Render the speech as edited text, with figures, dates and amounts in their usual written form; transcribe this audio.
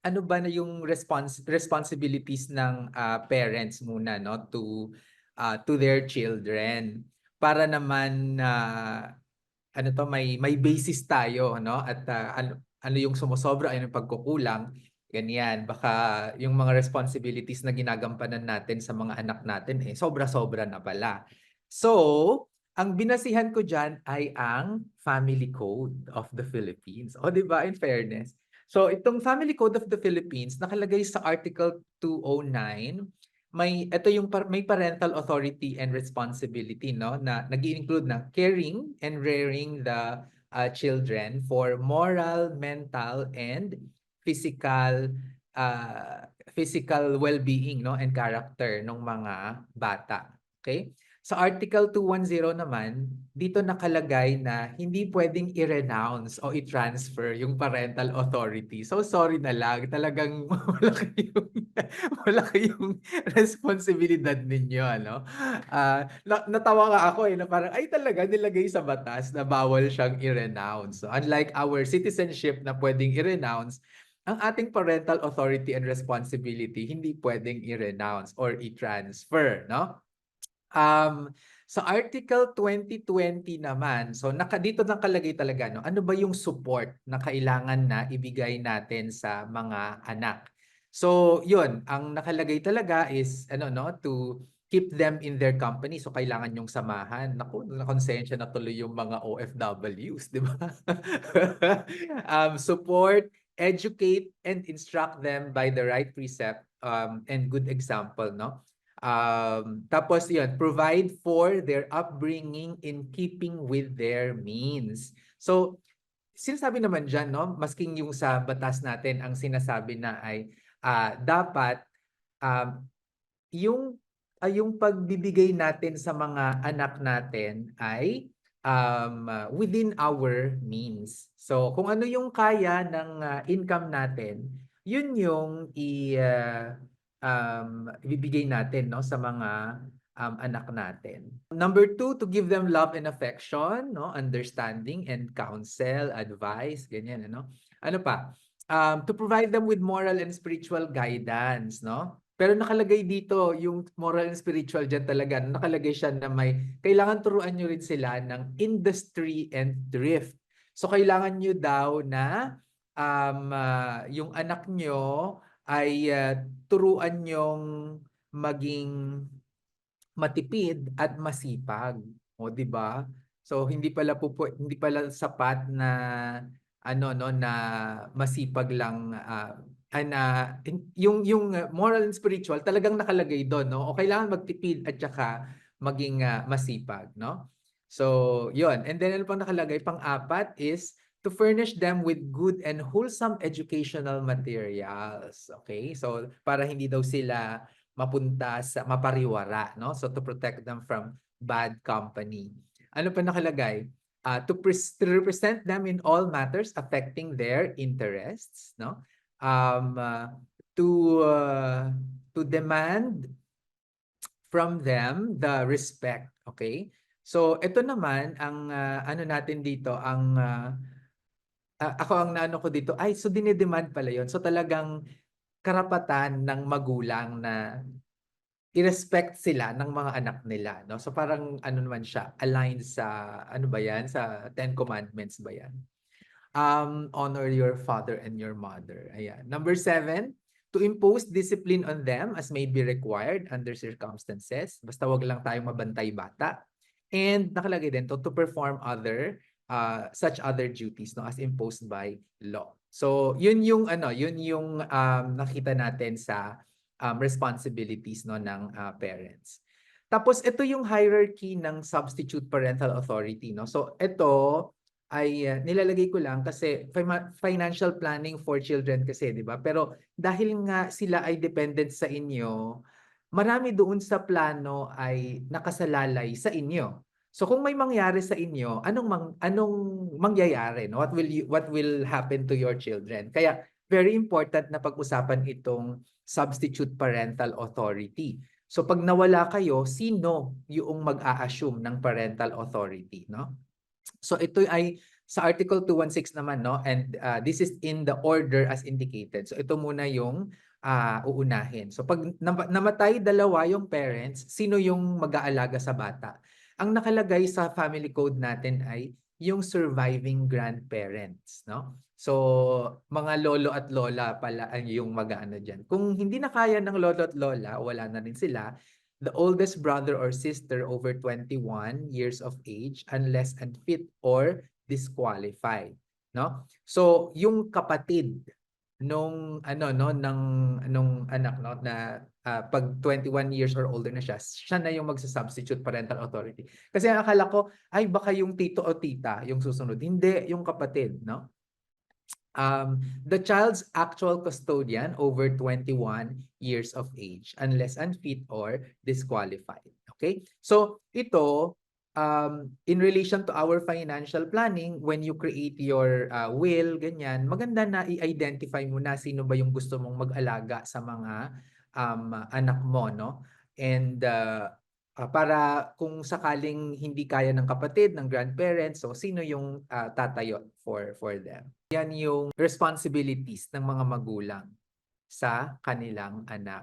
ano ba na yung responsibilities ng parents muna, no, to their children para naman ano to, may basis tayo, no, at ano yung sumosobra, ano yung pagkukulang, ganyan. Baka yung mga responsibilities na ginagampanan natin sa mga anak natin sobra-sobra na pala. So, ang binasihan ko diyan ay ang Family Code of the Philippines. O 'di ba, in fairness. So itong Family Code of the Philippines nakalagay sa Article 209, may parental authority and responsibility, no, na nag-i-include ng caring and rearing the children for moral, mental and physical physical well-being, no, and character ng mga bata. Okay? Sa Article 210 naman, dito nakalagay na hindi pwedeng i-renounce o i-transfer yung parental authority. So sorry na lang, talagang wala kayong responsibilidad ninyo, ano? Natawa nga ako na parang ay talaga nilagay sa batas na bawal siyang i-renounce. So, unlike our citizenship na pwedeng i-renounce, ang ating parental authority and responsibility hindi pwedeng i-renounce or i-transfer, no? Sa Article 2020 naman, so dito nakalagay talaga, no, ano ba yung support na kailangan na ibigay natin sa mga anak. So, yun, ang nakalagay talaga is ano, no, to keep them in their company. So kailangan yung samahan. Naku, nakonsensya na tuloy yung mga OFWs, di ba? Support, educate and instruct them by the right precept and good example, no? Tapos yun, provide for their upbringing in keeping with their means. So, sinasabi naman dyan, no, masking yung sa batas natin, ang sinasabi na ay dapat um, yung pagbibigay natin sa mga anak natin ay within our means. So, kung ano yung kaya ng income natin, yun yung ibibigay natin, no, sa mga anak natin. Number two, to give them love and affection, no, understanding and counsel, advice, ganyan, ano. Ano pa? To provide them with moral and spiritual guidance, no? Pero nakalagay dito yung moral and spiritual diyan talaga. Nakalagay siya na kailangan turuan nyo rin sila ng industry and thrift. So kailangan nyo daw na yung anak nyo ay turuan nyong maging matipid at masipag. O 'di ba? So hindi pala sapat na ano, no, na masipag lang yung moral and spiritual talagang nakalagay doon, no? O kailangan magtipid at saka maging masipag, no? So, 'yun. And then ano pang nakalagay, pang-apat is to furnish them with good and wholesome educational materials. Okay? So, para hindi daw sila mapunta sa mapariwara, no? So to protect them from bad company. Ano pa nakalagay? To represent them in all matters affecting their interests, no? Um, uh, to uh, to demand from them the respect, okay? So ito naman ang ano natin dito, ang ako ang naano ko dito, ay so dinedemand pala 'yon. So talagang karapatan ng magulang na i-respect sila ng mga anak nila, 'no? So parang ano naman siya, aligned sa ano ba 'yan, sa Ten Commandments ba 'yan? Honor your father and your mother. Ayan. Number 7, to impose discipline on them as may be required under circumstances. Basta wag lang tayong mabantay bata. And nakalagay din to perform such other duties, no, as imposed by law. So yun yung ano, yun yung nakita natin sa responsibilities, no, ng parents. Tapos ito yung hierarchy ng substitute parental authority, no. So ito ay nilalagay ko lang kasi financial planning for children kasi, 'di ba? Pero dahil nga sila ay dependent sa inyo, marami doon sa plano ay nakasalalay sa inyo. So kung may mangyari sa inyo, anong mangyayari, no? What will happen to your children? Kaya very important na pag-usapan itong substitute parental authority. So pag nawala kayo, sino yung mag-a-assume ng parental authority, no? So ito ay Sa Article 216 naman, no, and this is in the order as indicated. So ito muna yung uunahin. So pag namatay dalawa yung parents, sino yung mag-aalaga sa bata? Ang nakalagay sa family code natin ay yung surviving grandparents, no? So, mga lolo at lola pala ang yung mag-aano diyan. Kung hindi na kaya ng lolo at lola, wala na rin sila, the oldest brother or sister over 21 years of age unless unfit or disqualified, no? So, yung kapatid nung ano no nung anak no na pag 21 years or older na siya, siya na yung magsa-substitute parental authority. Kasi ang akala ko ay baka yung tito o tita yung susunod. Hindi, yung kapatid, no? The child's actual custodian over 21 years of age unless unfit or disqualified. Okay? So ito, in relation to our financial planning, when you create your will, ganyan, maganda na i-identify mo na sino ba yung gusto mong mag-alaga sa mga anak mo, no? And para kung sakaling hindi kaya ng kapatid, ng grandparents, so sino yung tatayo for them. Yan yung responsibilities ng mga magulang sa kanilang anak.